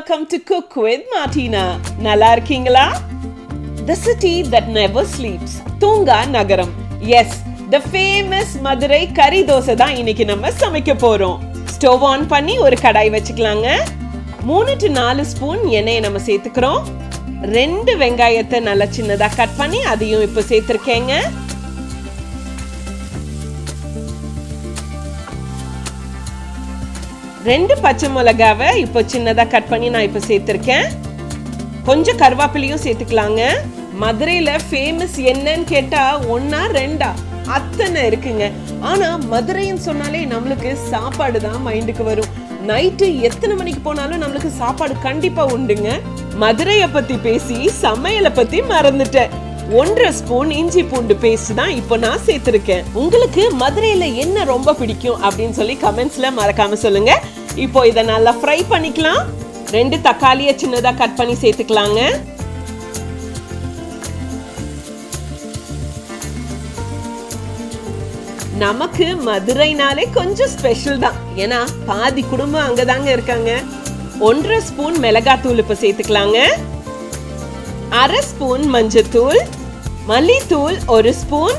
welcome to Cook with Martina. நல்லா இருக்கீங்களா? The city that never sleeps. தூங்கா நகரம். Yes, the famous Madurai கறி தோசை தான் இன்னைக்கு நம்ம சமைக்க போறோம். ஸ்டவ் ஆன் பண்ணி ஒரு கடாய் வச்சுக்கலாங்க. 3 to 4 ஸ்பூன் எண்ணெயை நம்ம சேர்த்துக்கிறோம். 2 வெங்காயத்தை நல்லா சின்னதா கட் பண்ணி அதையும் இப்போ சேர்த்திருக்கேங்க. 2 பச்சை மிளகாவை இப்போ சின்னதா கட் பண்ணி நான் இப்போ சேர்த்திருக்கேன். கொஞ்சம் கருவேப்பிலையும் சேர்த்துக்கலாங்க. மதுரையில ஃபேமஸ் என்னன்னு கேட்டா 1 2 அத்தனை இருக்குங்க. ஆனா மதுரைன்னு சொன்னாலே நம்மளுக்கு சாப்பாடு தான் மைண்டுக்கு வரும். நைட்டு எத்தனை மணிக்கு போனாலும் நம்மளுக்கு சாப்பாடு கண்டிப்பா உண்டுங்க. மதுரையை பத்தி பேசி சமையலை பத்தி மறந்துட்டேன். 1.5 ஸ்பூன் இஞ்சி பூண்டு பேஸ்ட் தான் இப்போ நான் சேர்த்திருக்கேன். உங்களுக்கு மதுரையில என்ன ரொம்ப பிடிக்கும் அப்படின்னு சொல்லி கமெண்ட்ஸ்ல மறக்காம சொல்லுங்க. இப்போ இதை நல்லா ஃப்ரை பண்ணிக்கலாம். 2 தக்காளியை சின்னதா கட் பண்ணி சேர்த்துக்கலாங்க. நமக்கு மதுரைனாலே கொஞ்சம் ஸ்பெஷல் தான். ஏன்னா பாதி குடும்பம் அங்கதாங்க இருக்காங்க. 1.5 ஸ்பூன் மிளகாத்தூள் இப்ப சேர்த்துக்கலாங்க. 1/2 ஸ்பூன் மஞ்சத்தூள், மல்லித்தூள் 1 ஸ்பூன்,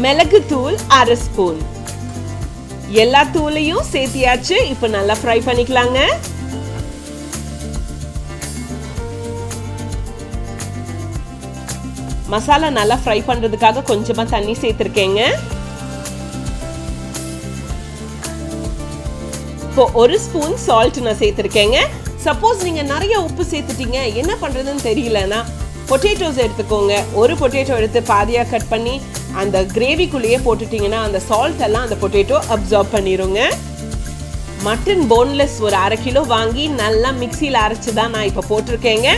மிளகுத்தூள் 1/2 ஸ்பூன். எல்லா தூளையும் சேர்த்தியாச்சு. இப்ப நல்லா ஃப்ரை பண்ணிக்கலாங்க. மசாலா நல்லா ஃப்ரை பண்றதுக்காக கொஞ்சமா தண்ணி சேர்த்திருக்கேங்க. இப்போ 1 ஸ்பூன் சால்ட் நான் சேர்த்திருக்கேங்க. சப்போஸ் நீங்க நிறைய உப்பு சேர்த்துட்டீங்க, என்ன பண்றதுன்னு தெரியலன்னா பொட்டேட்டோஸ் எடுத்துக்கோங்க. ஒரு பொட்டேட்டோ எடுத்து பாதியா கட் பண்ணி அந்த கிரேவிக்குள்ளேயே போட்டுட்டீங்கன்னா அந்த சால்ட் எல்லாம் அந்த பொட்டேட்டோ அப்சார்ப் பண்ணிருங்க. மட்டன் போன்லெஸ் ஒரு 1/2 கிலோ வாங்கி நல்லா மிக்சியில் அரைச்சு தான் நான் இப்போ போட்டிருக்கேங்க.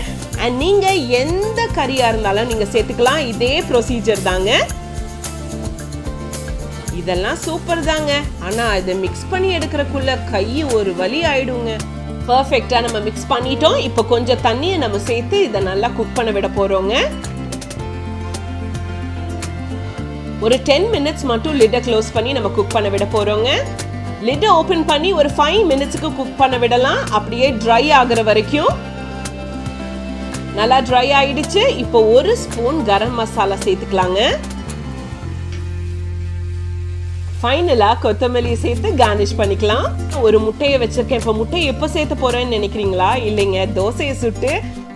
அண்ட் நீங்க எந்த கறியா இருந்தாலும் நீங்க சேர்த்துக்கலாம். இதே ப்ரொசீஜர் தாங்க. இதெல்லாம் சூப்பர் தாங்க. ஆனா இதை மிக்ஸ் பண்ணி எடுக்கிறக்குள்ள கை ஒரு வலி ஆயிடுங்க. பர்ஃபெக்டா நம்ம மிக்ஸ் பண்ணிட்டோம். இப்போ கொஞ்சம் தண்ணியை நம்ம சேர்த்து இதை நல்லா குக் பண்ண விட போறோங்க. ஒரு 10 மினிட்ஸ் மட்டும் லிட்டை க்ளோஸ் பண்ணி நம்ம குக் பண்ண விட போறோங்க. லிட்டை ஓபன் பண்ணி ஒரு 5 மினிட்ஸ்க்கு குக் பண்ண விடலாம். அப்படியே ட்ரை ஆகுற வரைக்கும். நல்லா ட்ரை ஆயிடுச்சு. இப்போ 1 ஸ்பூன் கரம் மசாலா சேர்த்துக்கலாங்க. ஃபைனலா கொத்தமல்லி சேர்த்து கார்னிஷ் பண்ணிக்கலாம். ஒரு முட்டையை வச்சிருக்கேன். இப்போ முட்டையை எப்போ சேர்த்து போறேன்னு நினைக்கிறீங்களா? இல்லைங்க, தோசையை சுட்டு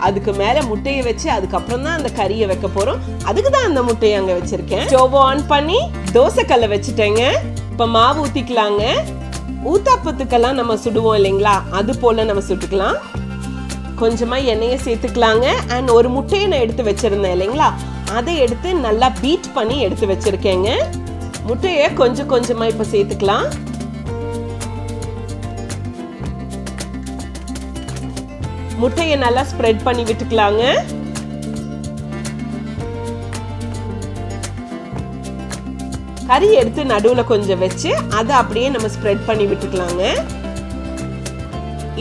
அதுக்கு மேல முட்டையை வச்சு அதுக்கப்புறம் தான் அந்த கறியை வைக்க போறோம். அதுக்கு தான் அந்த முட்டையை அங்க வச்சிருக்கேன். ஸ்டவ் ஆன் பண்ணி தோசை கல்லை வச்சுட்டேங்க. இப்போ மாவு ஊத்திக்கலாங்க. ஊத்தாப்பத்துக்கெல்லாம் நம்ம சுடுவோம் இல்லைங்களா, அது போல நம்ம சுட்டுக்கலாம். கொஞ்சமா எண்ணெயை சேர்த்துக்கலாங்க. அண்ட் ஒரு முட்டையை நான் எடுத்து வச்சிருந்தேன் இல்லைங்களா, அதை எடுத்து நல்லா பீட் பண்ணி எடுத்து வச்சிருக்கேங்க. முட்டையை கொஞ்சம் கொஞ்சமா இப்ப சேர்த்துக்கலாம். முட்டையை நல்லா ஸ்ப்ரெட் பண்ணி விட்டுக்கலாங்க. கறி எடுத்து நடுவுல கொஞ்சம் வச்சு அதை அப்படியே நம்ம ஸ்ப்ரெட் பண்ணி விட்டுக்கலாங்க.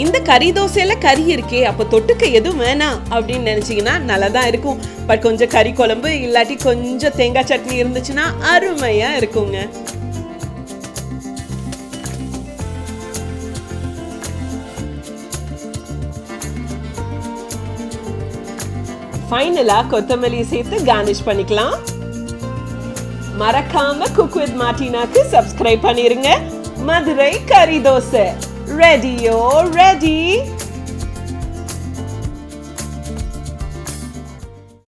இந்த கறி தோசையில கறி இருக்கே, அப்ப தொட்டுக்க எதுவும் வேணாம் அப்படின்னு நினைச்சீங்கன்னா நல்லாதான் இருக்கும். பட் கொஞ்சம் கறி குழம்பு இல்லாட்டி கொஞ்சம் தேங்காய் சட்னி இருந்துச்சுன்னா அருமையா இருக்குங்க. ஃபைனலா கொத்தமல்லி சேர்த்து கார்னிஷ் பண்ணிக்கலாம். மறக்காம குக் வித் மார்டினாக்கு சப்ஸ்கிரைப் பண்ணிருங்க. மதுரை கறி தோசை ரெடியோ ரெடி.